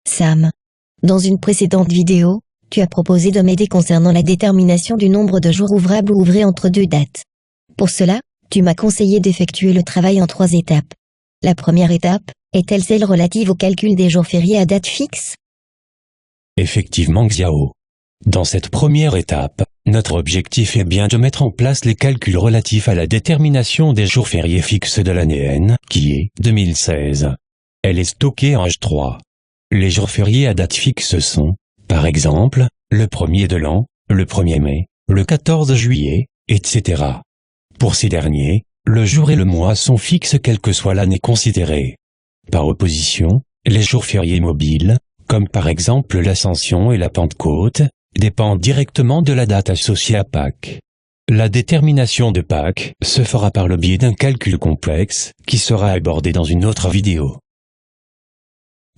Sam. Dans une précédente vidéo, tu as proposé de m'aider concernant la détermination du nombre de jours ouvrables ou ouvrés entre deux dates. Pour cela, tu m'as conseillé d'effectuer le travail en 3 étapes. La première étape, est-elle celle relative au calcul des jours fériés à date fixe? Effectivement Xiao. Dans cette première étape, notre objectif est bien de mettre en place les calculs relatifs à la détermination des jours fériés fixes de l'année N, qui est 2016. Elle est stockée en H3. Les jours fériés à date fixe sont, par exemple, le 1er de l'an, le 1er mai, le 14 juillet, etc. Pour ces derniers, le jour et le mois sont fixes quelle que soit l'année considérée. Par opposition, les jours fériés mobiles, comme par exemple l'Ascension et la Pentecôte, dépendent directement de la date associée à Pâques. La détermination de Pâques se fera par le biais d'un calcul complexe, qui sera abordé dans une autre vidéo.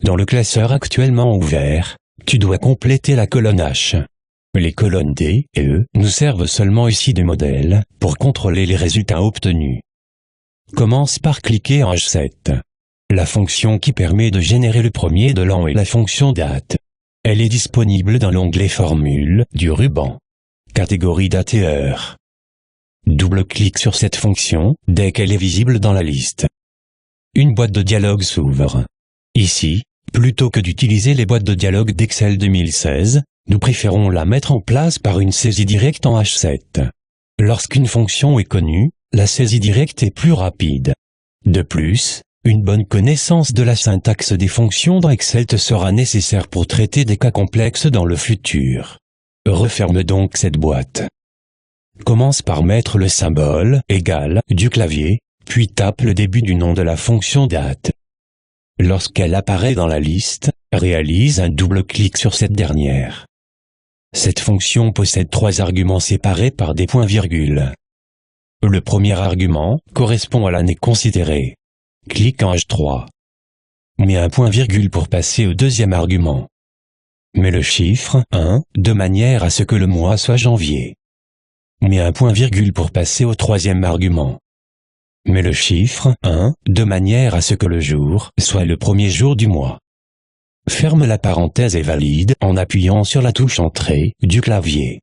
Dans le classeur actuellement ouvert, tu dois compléter la colonne H. Les colonnes D et E nous servent seulement ici de modèle, pour contrôler les résultats obtenus. Commence par cliquer en H7. La fonction qui permet de générer le 1er de l'an est la fonction date. Elle est disponible dans l'onglet Formule du ruban. Catégorie date et heure. Double-clique sur cette fonction dès qu'elle est visible dans la liste. Une boîte de dialogue s'ouvre. Ici, plutôt que d'utiliser les boîtes de dialogue d'Excel 2016, nous préférons la mettre en place par une saisie directe en H7. Lorsqu'une fonction est connue, la saisie directe est plus rapide. De plus, une bonne connaissance de la syntaxe des fonctions dans Excel te sera nécessaire pour traiter des cas complexes dans le futur. Referme donc cette boîte. Commence par mettre le symbole égal du clavier, puis tape le début du nom de la fonction date. Lorsqu'elle apparaît dans la liste, réalise un double-clic sur cette dernière. Cette fonction possède 3 arguments séparés par des points-virgules. Le premier argument correspond à l'année considérée. Clique en H3. Mets un point-virgule pour passer au deuxième argument. Mets le chiffre 1 de manière à ce que le mois soit janvier. Mets un point-virgule pour passer au troisième argument. Mets le chiffre 1 de manière à ce que le jour soit le 1er jour du mois. Ferme la parenthèse et valide en appuyant sur la touche Entrée du clavier.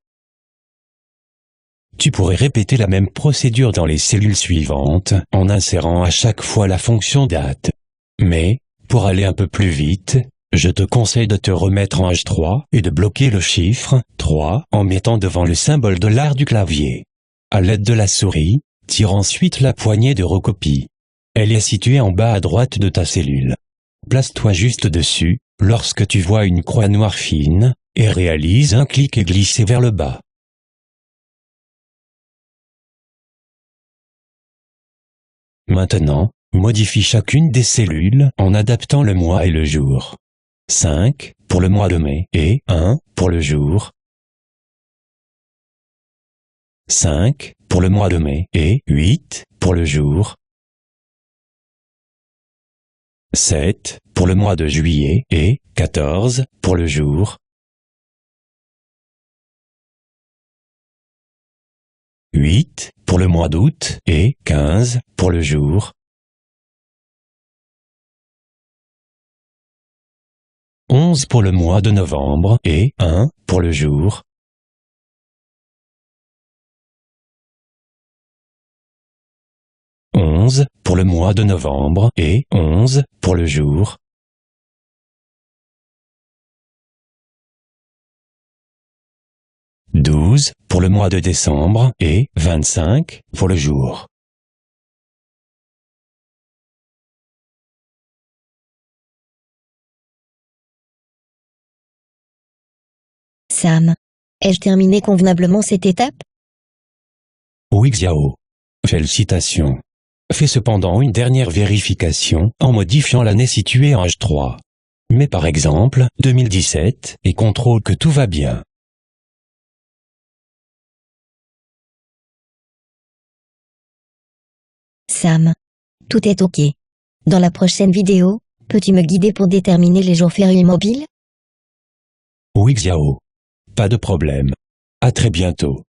Tu pourrais répéter la même procédure dans les cellules suivantes en insérant à chaque fois la fonction date. Mais, pour aller un peu plus vite, je te conseille de te remettre en H3 et de bloquer le chiffre 3 en mettant devant le symbole $ du clavier. À l'aide de la souris, tire ensuite la poignée de recopie. Elle est située en bas à droite de ta cellule. Place-toi juste dessus, lorsque tu vois une croix noire fine, et réalise un clic et glisser vers le bas. Maintenant, modifie chacune des cellules en adaptant le mois et le jour. 5 pour le mois de mai et 1 pour le jour. 5 pour le mois de mai et 8 pour le jour. 7 pour le mois de juillet et 14 pour le jour. 8 pour le mois d'août et 15 pour le jour. 11 pour le mois de novembre et 1 pour le jour. 11 pour le mois de novembre et 11 pour le jour. 12 pour le mois de décembre et 25 pour le jour. Sam. Ai-je terminé convenablement cette étape? Oui Xiao. Félicitations. Fais cependant une dernière vérification en modifiant l'année située en H3. Mets par exemple 2017 et contrôle que tout va bien. Sam. Tout est OK. Dans la prochaine vidéo, peux-tu me guider pour déterminer les jours fériés mobiles? Oui Xiao. Pas de problème. À très bientôt.